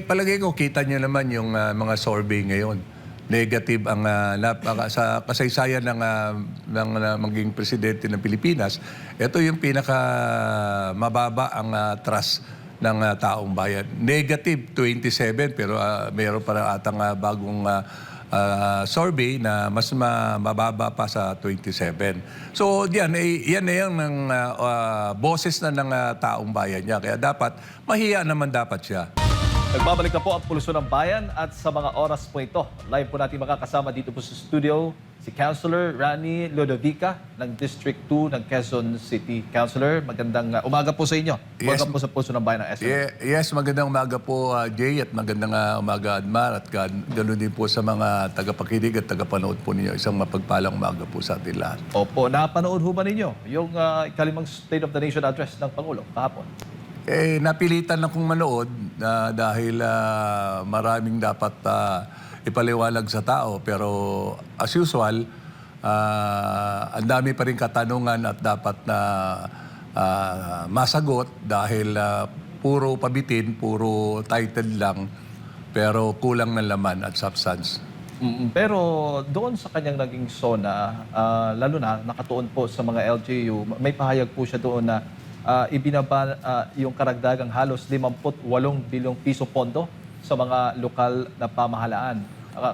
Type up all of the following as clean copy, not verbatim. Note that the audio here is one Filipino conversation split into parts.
palagay ko, kita niyo naman yung mga survey ngayon. Negative ang sa kasaysayan ng maging presidente ng Pilipinas. Ito yung pinaka mababa ang trust ng taong bayan. Negative 27 pero mayroon pa atang bagong survey na mas mababa pa sa 27. So yan na yan ng boses na ng taong bayan niya. Kaya dapat, mahiya naman dapat siya. Nagbabalik na po ang Pulso ng Bayan at sa mga oras po ito, live po natin makakasama dito po sa studio si Councilor Rani Lodovica ng District 2 ng Quezon City. Councilor, magandang umaga po sa inyo. Yes. Welcome po sa Pulso ng Bayan ng SM. Yes, magandang umaga po Jay at magandang umaga Admar at ganoon din po sa mga tagapakinig at tagapanood po ninyo. Isang mapagpalang umaga po sa atin lahat. Opo, napanood ho ba ninyo yung ikalimang State of the Nation address ng Pangulo kahapon? Napilitan na kong manood dahil maraming dapat ipaliwalag sa tao. Pero as usual, ang dami pa rin katanungan at dapat na masagot dahil puro pabitin, puro title lang, pero kulang ng laman at substance. Pero doon sa kanyang naging SONA, lalo na nakatuon po sa mga LGU, may pahayag po siya doon na ibinaba yung karagdagang halos 58 bilyong piso pondo sa mga lokal na pamahalaan.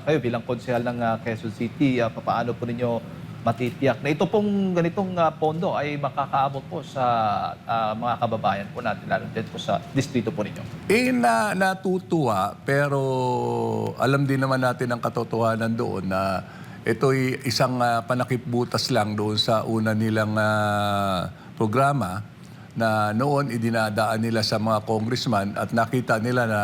Kayo bilang konsehal ng Quezon City, paano po ninyo matitiyak na ito pong ganitong pondo ay makakaabot po sa mga kababayan po natin, lalo din po sa distrito po ninyo? Natutuwa, pero alam din naman natin ang katotohanan doon na ito'y isang panakipbutas lang doon sa una nilang programa na noon idinadaan nila sa mga congressman at nakita nila na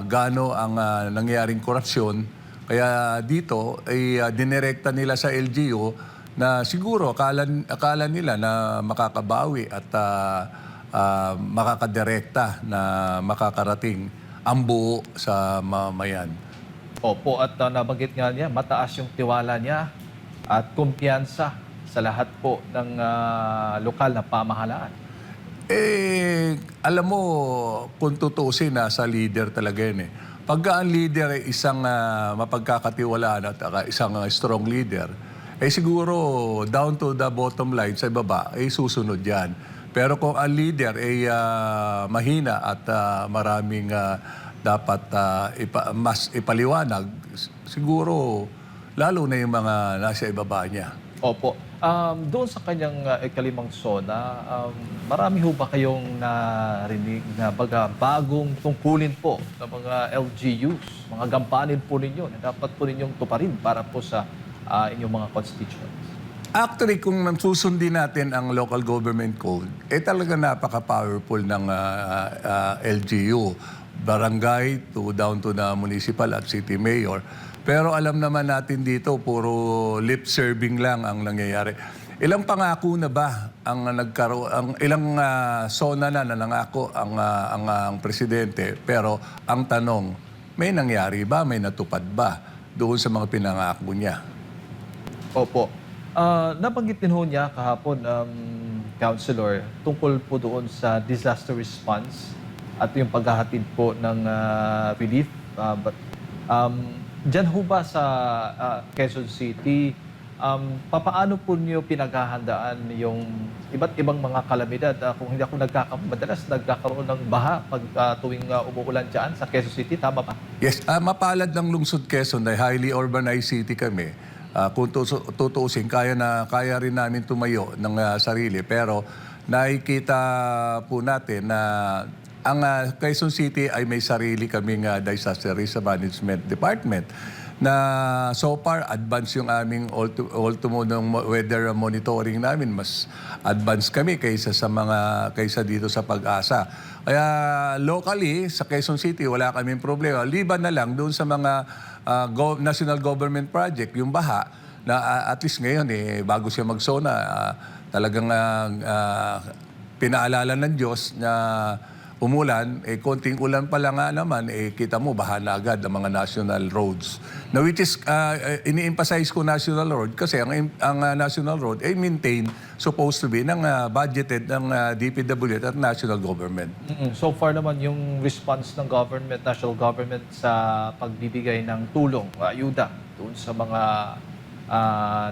gaano ang nangyaring korupsyon. Kaya dito ay dinirekta nila sa LGU na siguro akala nila na makakabawi at makakadirekta na makakarating ang buo sa mamayan. Opo, at nabanggit nga niya, mataas yung tiwala niya at kumpiyansa sa lahat po ng lokal na pamahalaan. Alam mo, kung tutuusin, sa leader talaga yun eh. Pagka ang leader ay isang mapagkakatiwalaan at isang strong leader, siguro down to the bottom line sa baba, susunod yan. Pero kung ang leader ay mahina at maraming dapat mas ipaliwanag, siguro lalo na yung mga nasa ibaba niya. Opo. Doon sa kanyang ikalimang SONA, marami ho ba kayong narinig na bagong tungkulin po ng mga LGUs, mga gampanin po ninyo na dapat po ninyong tuparin para po sa inyong mga constituents? Actually, kung susundin natin ang local government code, talaga napaka-powerful ng LGU. Barangay down to the municipal at city mayor. Pero alam naman natin dito, puro lip serving lang ang nangyayari. Ilang pangako na ba ang nagkaroon, ilang SONA na nangako ang presidente, pero ang tanong, may nangyari ba, may natupad ba doon sa mga pinangako niya? Opo. Nabanggit din ho niya kahapon, Councilor, tungkol po doon sa disaster response at yung paghahatid po ng relief. Diyan ho ba sa Quezon City, papaano po niyo pinaghahandaan yung iba't ibang mga kalamidad? Kung hindi ako madalas nagkakaroon ng baha pag tuwing umuulan dyan sa Quezon City, tama ba? Yes, mapalad ng lungsod Quezon dahil highly urbanized city kami. Kung tutuusin, kaya rin namin tumayo ng sarili. Pero nakikita po natin na ang Quezon City ay may sarili kaming disaster risk management department na so far advanced yung aming ultimo ng weather monitoring namin. Mas advanced kami kaysa dito sa Pag-asa. Kaya locally sa Quezon City wala kaming problema. Liban na lang doon sa mga national government project, yung baha na at least ngayon bago siya mag-SONA talagang pinaalala ng Diyos na umulan, konting ulan pa lang nga naman, kita mo, baha na agad ang mga national roads. Na which is, ini-emphasize ko national road kasi ang national road ay maintained, supposed to be, ng budgeted ng DPWH at national government. So far naman yung response ng government, national government sa pagbibigay ng tulong, ayuda doon sa mga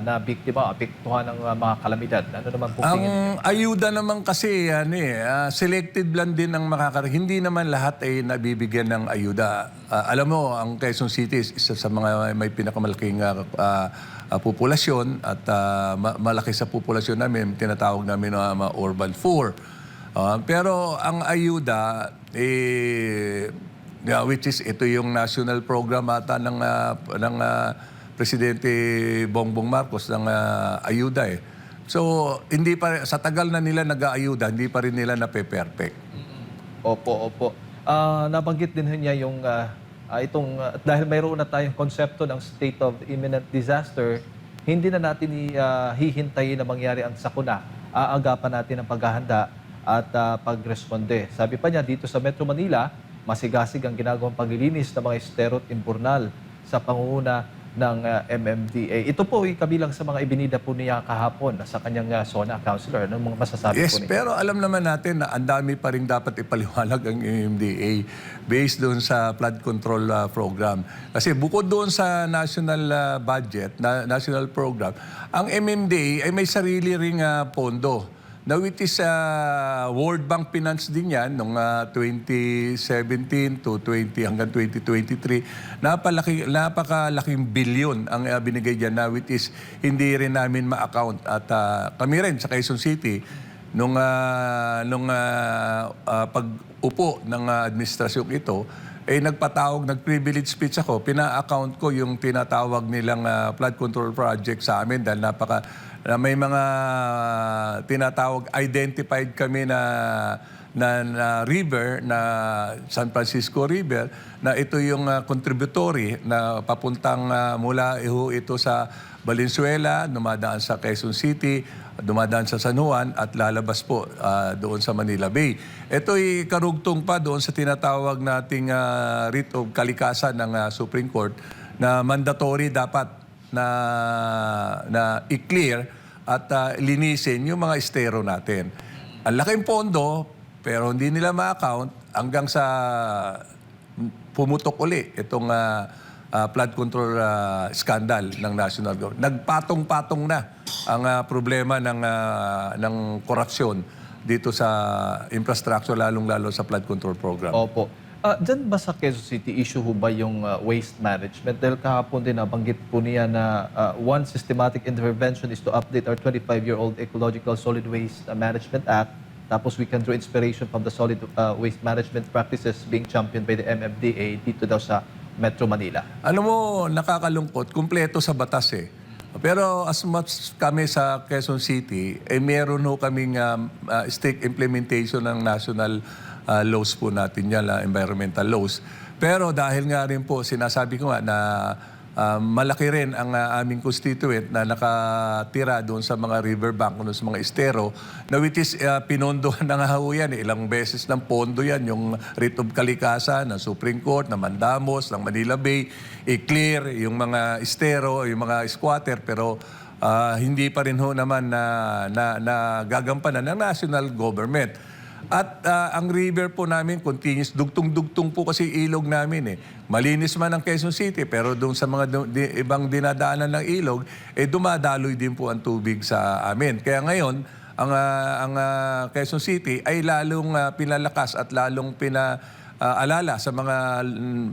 na biktima, apektuhan ng mga kalamidad. Ano naman po Ang tingin? ayuda naman kasi, selected lang din ang Hindi naman lahat ay nabibigyan ng ayuda. Alam mo, ang Quezon City is isa sa mga may pinakamalaking populasyon at malaki sa populasyon namin, tinatawag namin mga urban 4. Pero ang ayuda, which is ito yung national program ata ng Presidente Bongbong Marcos ng ayuda So, hindi pa sa tagal na nila nag-aayuda, hindi pa rin nila nape-perfect. Opo. Nabanggit din niya yung dahil mayroon na tayong konsepto ng state of imminent disaster, hindi na natin hihintayin na mangyari ang sakuna. Aagapan natin ang paghahanda at pagresponde. Sabi pa niya, dito sa Metro Manila, masigasig ang ginagawang paglilinis ng mga estero at imburnal sa pangunguna ng MMDA. Ito po ay kabilang sa mga ibinida po niya kahapon sa kanyang SONA, Councilor. Anong mga masasabi Yes, po niya? pero alam naman natin na ang dami pa rin dapat ipaliwanag ang MMDA based doon sa flood control program. Kasi bukod doon sa national budget, national program, ang MMDA ay may sarili ring pondo. Now, it is World Bank Finance din yan noong 2017 to hanggang 2023. Napakalaking bilyon ang binigay dyan na which is hindi rin namin ma-account. At kami rin sa Quezon City, nung pag-upo ng administrasyong ito, nag-privilege speech ako, pina-account ko yung tinatawag nilang flood control project sa amin dahil na may mga tinatawag, identified kami na river, na San Francisco River, na ito yung contributory na papuntang mula ito sa Valenzuela, dumadaan sa Quezon City, dumadaan sa San Juan at lalabas po doon sa Manila Bay. Ito'y karugtong pa doon sa tinatawag nating writ of kalikasan ng Supreme Court na mandatory dapat na i-clear at linisin yung mga estero natin. Ang laking pondo, pero hindi nila ma-account hanggang sa pumutok uli itong flood control scandal ng national government. Nagpatong-patong na ang problema ng korupsyon dito sa infrastructure, lalong-lalo sa flood control program. Opo. Diyan ba sa Quezon City, issue ho ba yung waste management? Dahil kahapon din nabanggit po niya na one systematic intervention is to update our 25-year-old Ecological Solid Waste Management Act. Tapos we can draw inspiration from the solid waste management practices being championed by the MMDA dito daw sa Metro Manila. Alam mo, nakakalungkot, kumpleto sa batas Pero as much kami sa Quezon City, meron ho kaming strict implementation ng national laws po natin yan, environmental laws. Pero dahil nga rin po, sinasabi ko nga na malaki rin ang aming constituent na nakatira doon sa mga riverbank, doon sa mga estero, na which is pinondohan na nga ho yan. Ilang beses ng pondo yan, yung writ of kalikasan ng Supreme Court, ng Mandamos, ng Manila Bay, i-clear yung mga estero, yung mga squatter, pero hindi pa rin ho naman na gagampanan ng national government. At ang river po namin continuous, dugtong-dugtong po kasi ilog namin Malinis man ang Quezon City, pero doon sa mga ibang dinadaanan ng ilog, dumadaloy din po ang tubig sa amin. Kaya ngayon, ang Quezon City ay lalong pinalakas at lalong alala sa mga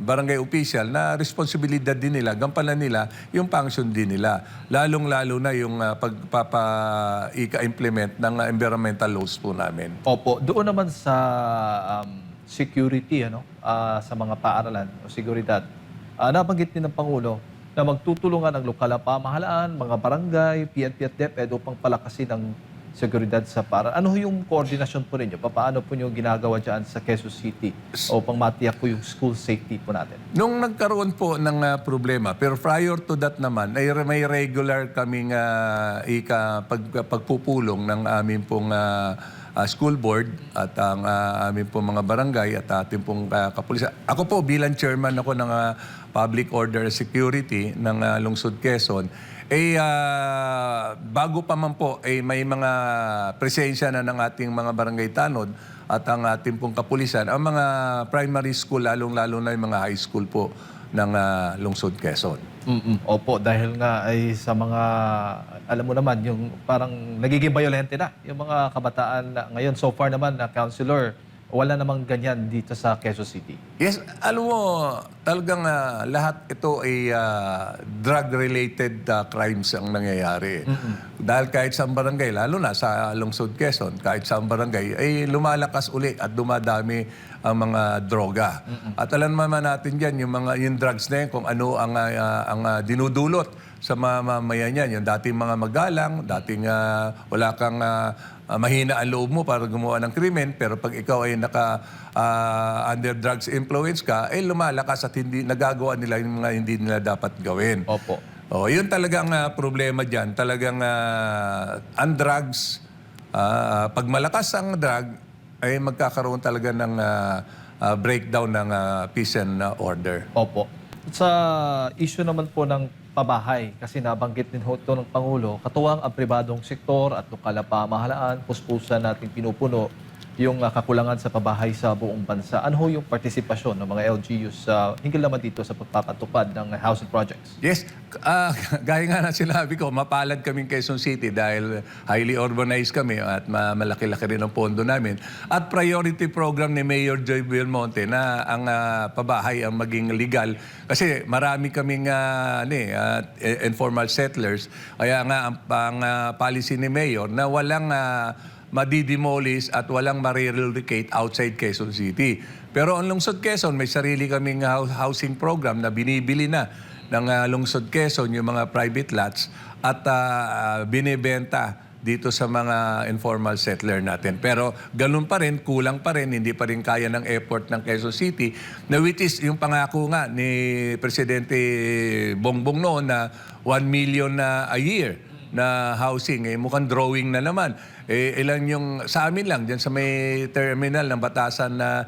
barangay official na responsibilidad din nila, gampanan nila yung function din nila. Lalong-lalo na yung ika-implement ng environmental laws po namin. Opo. Doon naman sa security, sa mga paaralan o seguridad, nabanggit din ng Pangulo na magtutulungan ang lokal na pamahalaan, mga barangay, PNP at DepEd upang palakasin ang seguridad sa para. Ano yung koordinasyon po ninyo? Paano po nyo ginagawa dyan sa Quezon City upang matiyak po yung school safety po natin? Nung nagkaroon po ng problema, pero prior to that naman, ay may regular kaming pagpupulong ng aming pong school board at ang aming po mga barangay at ating pong kapulisan. Ako po bilang chairman ako ng Public Order and Security ng Lungsod Quezon, bago pa man po may mga presensya na ng ating mga barangay tanod at ang ating pong kapulisan, ang mga primary school, lalong-lalo na yung mga high school po ng Lungsod Quezon. Opo, dahil nga ay sa mga, alam mo naman, yung parang nagiging violente na yung mga kabataan na ngayon. So far naman na counselor, wala namang ganyan dito sa Quezon City. Yes, alam mo, talagang lahat ito ay drug-related crimes ang nangyayari. Dahil kahit sa barangay, lalo na sa Lungsod Quezon, kahit sa barangay, ay lumalakas uli at dumadami ang mga droga. At alam naman natin dyan, yung drugs na yan, kung ano ang dinudulot sa mamamayan yan. Yung dating mga magalang, dating wala kang mahina ang loob mo para gumawa ng krimen, pero pag ikaw ay under drugs influence ka, ay lumalakas at hindi nagagawa nila yung mga hindi nila dapat gawin. Opo. Yun talagang problema dyan. Talagang ang drugs, pag malakas ang drug, ay magkakaroon talaga ng breakdown ng peace and order. Opo. Sa issue naman po ng pabahay, kasi nabanggit din ho ito ng Pangulo, katuwang ang pribadong sektor at lokal na pamahalaan, puspusan natin pinupuno yung kakulangan sa pabahay sa buong bansa. Ano ho yung partisipasyon ng mga LGUs hinggil naman dito sa pagpapatupad ng housing projects? Yes, gaya nga na sinabi ko, mapalad kaming Quezon City dahil highly urbanized kami at malaki-laki rin ang pondo namin. At priority program ni Mayor Joy Belmonte na ang pabahay ang maging legal. Kasi marami kaming informal settlers. Kaya nga ang policy ni Mayor na walang madidemolish at walang ma-relocate outside Quezon City. Pero ang Lungsod Quezon, may sarili kaming housing program na binibili na ng Lungsod Quezon yung mga private lots at binibenta dito sa mga informal settler natin. Pero ganun pa rin, kulang pa rin, hindi pa rin kaya ng effort ng Quezon City, na which is yung pangako nga ni Presidente Bongbong noon na 1 million a year na housing, mukhang drawing na naman. Ilan yung sa amin lang diyan sa may terminal ng batasan na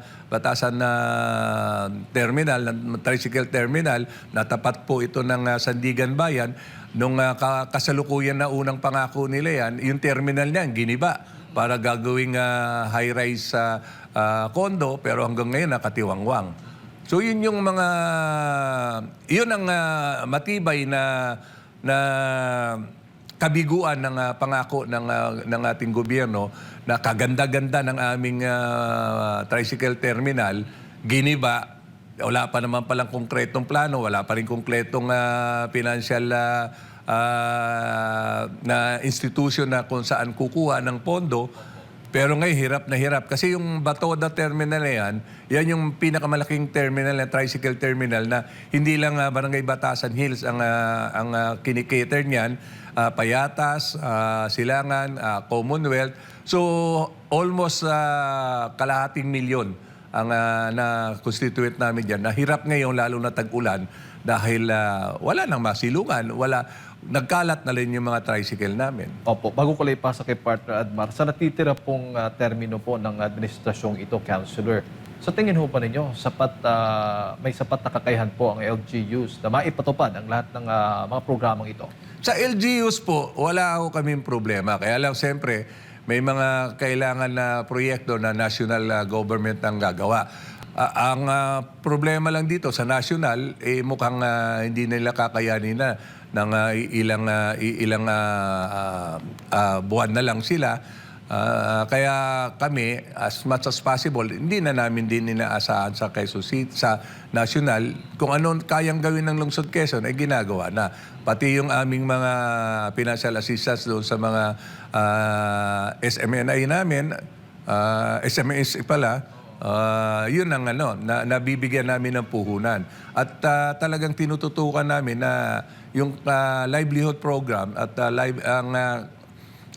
terminal, ng tricycle terminal, natapat po ito ng Sandigan Bayan. Nung kasalukuyan na unang pangako nila yan, yung terminal niyan giniba para gagawing high-rise condo, pero hanggang ngayon nakatiwangwang. So yun yung mga yun ang matibay na kabiguan ng pangako ng ating gobyerno na kaganda-ganda ng aming tricycle terminal, giniba, wala pa naman palang konkretong plano, wala pa rin konkretong financial na institution na kung saan kukuha ng pondo. Pero ngayon, hirap na hirap. Kasi yung Batoda Terminal na yan yung pinakamalaking terminal na tricycle terminal na hindi lang Barangay Batasan Hills ang kinikater niyan. Payatas, Silangan, Commonwealth. So, almost kalahating milyon ang na-constituent namin dyan. Nahirap ngayon, lalo na tag-ulan, dahil wala nang masilungan, nagkalat na rin yung mga tricycle namin. Opo, bago ko lang ipasa kay Partner Admar, sa natitira pong termino po ng administrasyong ito, Councilor, sa tingin ho pa ninyo, may sapat na kakayahan po ang LGUs na maipatupad ang lahat ng mga programang ito? Sa LGUs po, wala ako kaming problema. Kaya lang, siyempre, may mga kailangan na proyekto na national government ang gagawa. Ang problema lang dito sa national, mukhang hindi nila kakayanin na ng ilang buwan na lang sila. Kaya kami, as much as possible, hindi na namin din inaasahan sa Quezon City, sa national, kung ano kayang gawin ng Lungsod Quezon ay ginagawa na. Pati yung aming mga financial assistance doon sa mga SMNI namin, SMS pala, yun ang nabibigyan namin ng puhunan. At talagang tinututukan namin na yung livelihood program at ang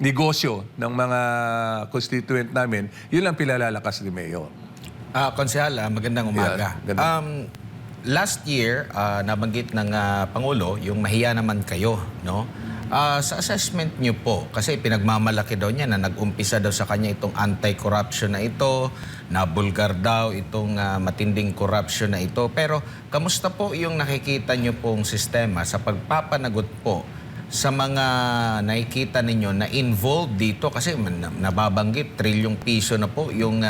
negosyo ng mga constituent namin, yun ang pinalalakas ni Mayor. Konsehal, magandang umaga. Yeah, last year, nabanggit ng Pangulo, yung mahiya naman kayo, no? Sa assessment niyo po, kasi pinagmamalaki daw niya na nag-umpisa daw sa kanya itong anti-corruption na ito, nabulgar daw itong matinding corruption na ito. Pero kamusta po yung nakikita niyo pong sistema sa pagpapanagot po sa mga nakikita ninyo na involved dito? Kasi nababanggit, trilyong piso na po yung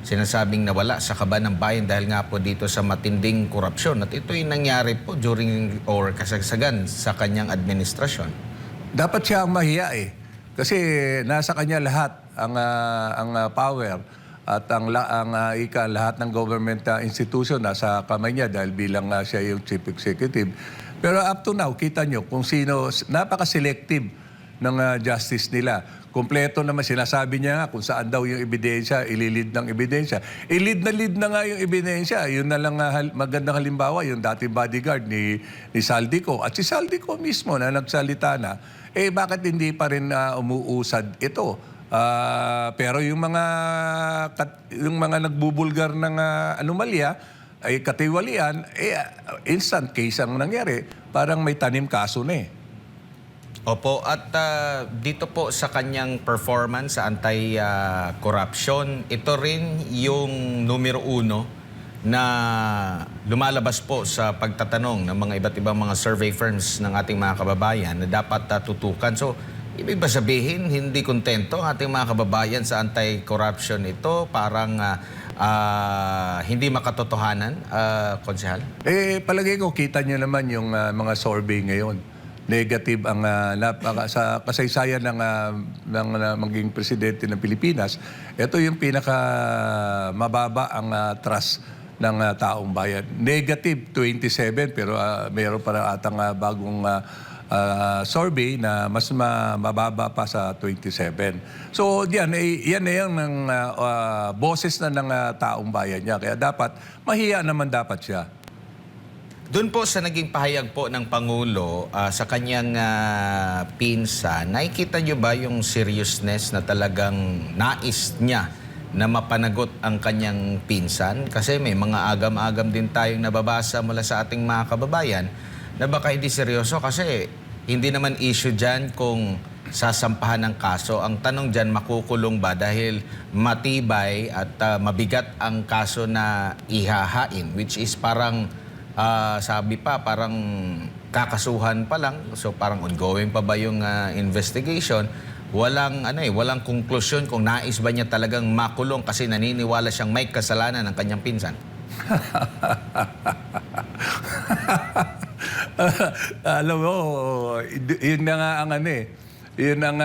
sinasabing nawala sa kaban ng bayan dahil nga po dito sa matinding korupsyon. At ito yung nangyari po during or kasagsagan sa kanyang administrasyon. Dapat siya ang mahiya eh. Kasi nasa kanya lahat ang power at lahat ng government institution nasa kamay niya dahil bilang siya yung chief executive. Pero up to now, kita nyo kung sino, napaka-selective ng justice nila. Kompleto naman, sinasabi niya nga kung saan daw yung ebidensya, ililid ng ebidensya. Ilid na nga yung ebidensya. Yun na lang magandang halimbawa, yung dating bodyguard ni Saldico. At si Saldico mismo na nagsalita na, bakit hindi pa rin umuusad ito? Pero yung mga nagbubulgar ng anomalya, ay katiwalian, instant case ang nangyari. Parang may tanim kaso na eh. Opo, at dito po sa kanyang performance sa anti-corruption, ito rin yung numero 1 na lumalabas po sa pagtatanong ng mga iba't ibang mga survey firms ng ating mga kababayan na dapat tutukan. So, ibig ba sabihin, hindi kontento ang ating mga kababayan sa anti-corruption ito? Parang hindi makatotohanan, Konsehal? Palagay ko, kita niyo naman yung mga survey ngayon. Negative ang sa kasaysayan ng maging presidente ng Pilipinas. Ito yung pinaka mababa ang trust ng taong bayan. Negative 27 pero mayroon pa atang bagong survey na mas mababa pa sa 27. So yan na yung ng boses na ng taong bayan niya. Kaya dapat, mahiya naman dapat siya. Doon po sa naging pahayag po ng Pangulo sa kanyang pinsan, nakikita niyo ba yung seriousness na talagang nais niya na mapanagot ang kanyang pinsan? Kasi may mga agam-agam din tayong nababasa mula sa ating mga kababayan na baka hindi seryoso kasi hindi naman issue dyan kung sasampahan ng kaso. Ang tanong dyan, makukulong ba dahil matibay at mabigat ang kaso na ihahain, which is parang sabi pa, parang kakasuhan pa lang. So parang ongoing pa ba yung investigation? Walang walang konklusyon kung nais ba niya talagang makulong kasi naniniwala siyang may kasalanan ng kanyang pinsan. Alam mo, yun na nga ang yun ang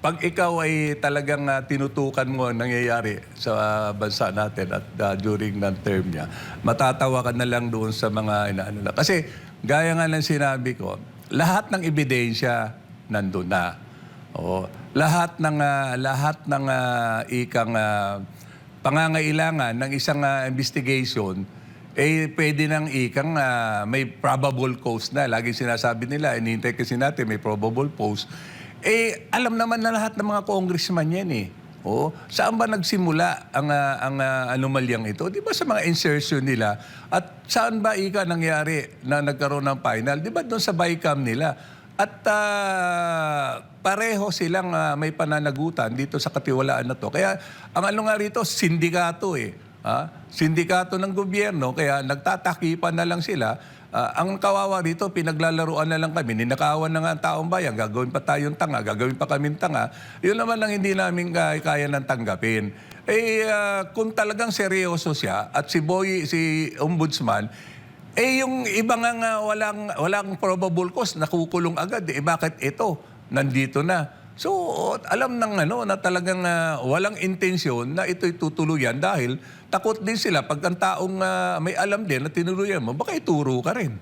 pag ikaw ay talagang tinutukan mo ang nangyayari sa bansa natin at during ng term niya, matatawa ka na lang doon sa mga inaano na. Kasi gaya nga ng sinabi ko, lahat ng ebidensya nandun na. Oo. Lahat ng ikang pangangailangan ng isang investigation pwede nang ikang may probable cause na. Lagi sinasabi nila, inihintay kasi natin may probable cause. Alam naman na lahat ng mga congressman yan eh. Oo. Saan ba nagsimula ang anomalyang ito? Di ba sa mga insertion nila? At saan ba nangyari na nagkaroon ng final? Di ba doon sa BICAM nila? At pareho silang may pananagutan dito sa katiwalaan na to. Kaya ang nga rito, sindikato eh. Sindikato ng gobyerno, kaya nagtatakipan na lang sila. Ang kawawa rito, pinaglalaruan na lang kami. Ninakawan na nga ang taong bayan. Gagawin pa tayong tanga. Gagawin pa kaming tanga. Yun naman lang hindi namin kaya nang tanggapin. Kung talagang seryoso siya at si Ombudsman, yung iba nga walang probable cause, nakukulong agad. Bakit ito? Nandito na. So, alam na talagang walang intensyon na ito'y tutuluyan dahil takot din sila pag ang taong may alam din na tinuluyan mo, baka ituro ka rin.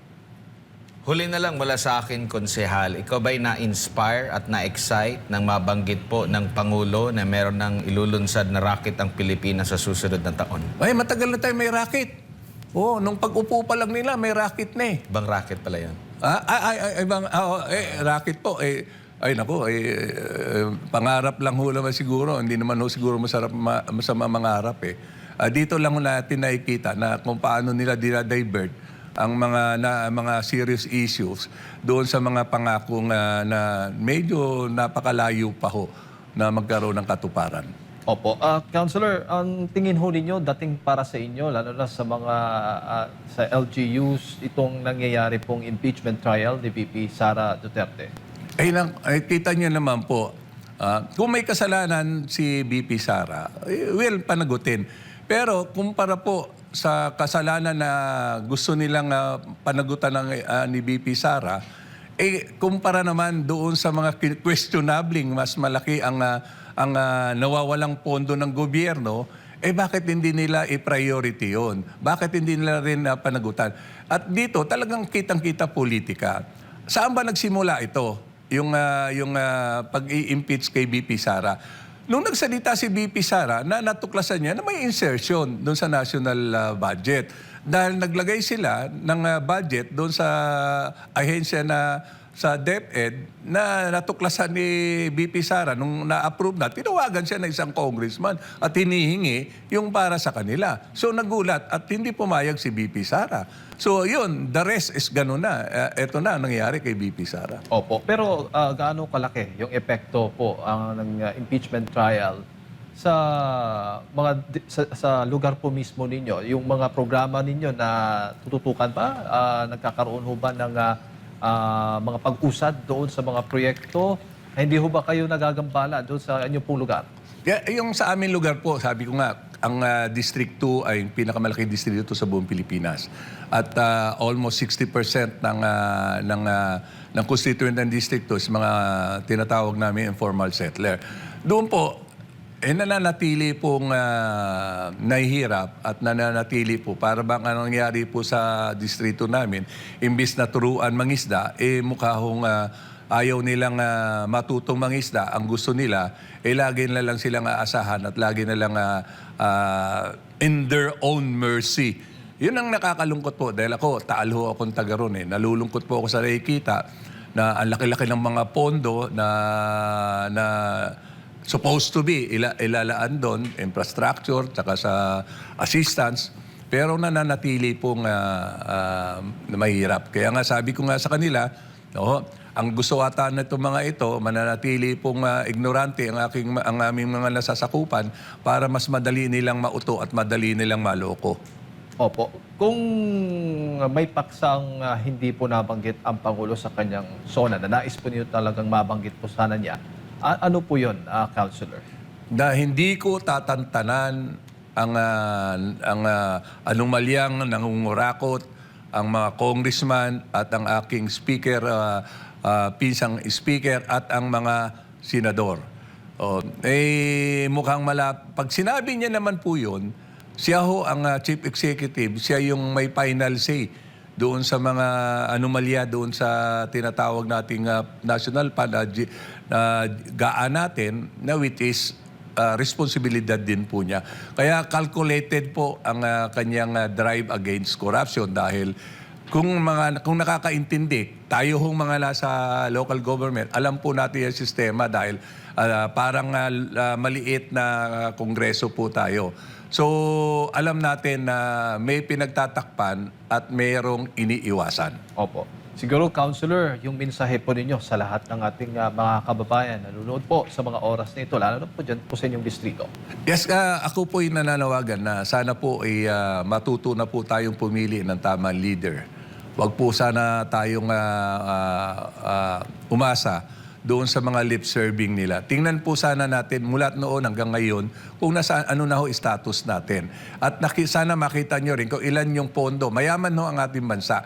Huli na lang mula sa akin, Konsehal, ikaw ba'y na-inspire at na-excite nang mabanggit po ng Pangulo na meron ng ilulunsad na racket ang Pilipinas sa susunod na taon? Matagal na tayo may racket. Nung pag-upo pa lang nila, may racket na eh. Ibang racket pala yan. Racket po. Pangarap lang ho naman siguro. Hindi naman ho siguro masama mangarap eh. Dito lang natin nakikita na kung paano nila dinadivert ang mga serious issues doon sa mga pangakong na medyo napakalayo pa ho na magkaroon ng katuparan. Opo. Councilor, ang tingin ho ninyo dating para sa inyo, lalo na sa mga sa LGUs, itong nangyayari pong impeachment trial ni VP Sara Duterte? Kita niyo naman po, kung may kasalanan si VP Sara, panagutin. Pero kumpara po sa kasalanan na gusto nilang panagutan ni VP Sara, kumpara naman doon sa mga questionabling mas malaki ang nawawalang pondo ng gobyerno, bakit hindi nila i-priority yun? Bakit hindi nila rin panagutan? At dito talagang kitang-kita politika. Saan ba nagsimula ito? Yung pag-i-impeach kay VP Sara. Nung nagsalita si VP Sara, natuklasan niya na may insertion doon sa national budget. Dahil naglagay sila ng budget doon sa ahensya na sa DepEd na natuklasan ni VP Sara nung na-approve na, tinawagan siya ng isang congressman at hinihingi yung para sa kanila. So nagulat at hindi pumayag si VP Sara. So yun, the rest is gano'n na. Ito na ang nangyayari kay VP Sara. Opo. Pero gaano kalaki yung epekto po ng impeachment trial sa sa lugar po mismo ninyo? Yung mga programa ninyo na tututukan pa, nagkakaroon ho ba ng mga pag-usad doon sa mga proyekto? Hindi ho ba kayo nagagambala doon sa inyong pong lugar? Yung sa aming lugar po, sabi ko nga, ang District 2 ay pinakamalaking distrito sa buong Pilipinas. At almost 60% ng constituent ng District 2 is mga tinatawag namin informal settler. Doon po, nananatili pong nahihirap at nananatili po. Para bang anong nangyari po sa distrito namin, imbis na turuan mangisda, mukha hong ayaw nilang matutong mangisda. Ang gusto nila, lagi na lang silang aasahan at lagi na lang in their own mercy. Yun ang nakakalungkot po. Dahil taal ho akong taga ron. Nalulungkot po ako sa nakikita na ang laki-laki ng mga pondo na supposed to be ilalaan doon, infrastructure, tsaka sa assistance, pero nananatili pong mahirap. Kaya nga sabi ko nga sa kanila, ang gusto ata na itong mga ito, mananatili pong ignorante ang aming mga nasasakupan para mas madali nilang mauto at madali nilang maloko. Opo. Kung may paksang hindi po nabanggit ang Pangulo sa kanyang SONA, na nais po niyo talagang mabanggit po sana niya, ano po yun, Councilor? Na hindi ko tatantanan ang anomalyang nangungurakot ang mga congressman at ang aking speaker, pinsang speaker at ang mga senador. Mukhang pag sinabi niya naman po yun, siya ho ang chief executive, siya yung may final say doon sa mga anomalya doon sa tinatawag nating national fund gaan natin na which is responsibilidad din po niya. Kaya calculated po ang kanyang drive against corruption dahil kung nakakaintindi, tayo hong mga nasa local government, alam po natin yung sistema dahil parang maliit na kongreso po tayo. So, alam natin na may pinagtatakpan at mayroong iniiwasan. Opo. Siguro, Councilor, yung mensahe po ninyo sa lahat ng ating mga kababayan na nanonood po sa mga oras na ito, lalo na po dyan po sa inyong distrito. Yes, ako po ay nananawagan na sana po ay matuto na po tayong pumili ng tamang leader. Huwag po sana tayong umasa doon sa mga lip serving nila. Tingnan po sana natin mula noon hanggang ngayon kung ano na ho status natin. At sana makita nyo rin kung ilan yung pondo. Mayaman ho ang ating bansa.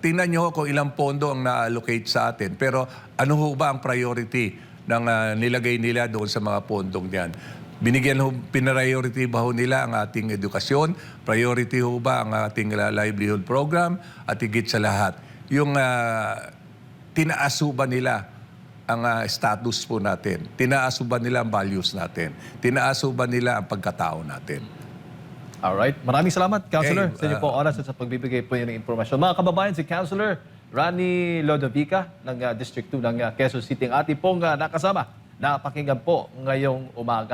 Tingnan nyo kung ilang pondo ang na-allocate sa atin. Pero ano ho ba ang priority ng nilagay nila doon sa mga pondong diyan? Pinariority ba ho nila ang ating edukasyon? Priority ho ba ang ating livelihood program? At higit sa lahat, yung tinaas ho ba nila ang status po natin? Tinaas ho ba nila ang values natin? Tinaas ho ba nila ang pagkatao natin? Alright. Maraming salamat, Councilor, sa inyo po oras at sa pagbibigay po ng impormasyon. Mga kababayan, si Councilor Rani Lodovica ng District 2 ng Quezon City ang ating pong nakasama. Napakinggan po ngayong umaga.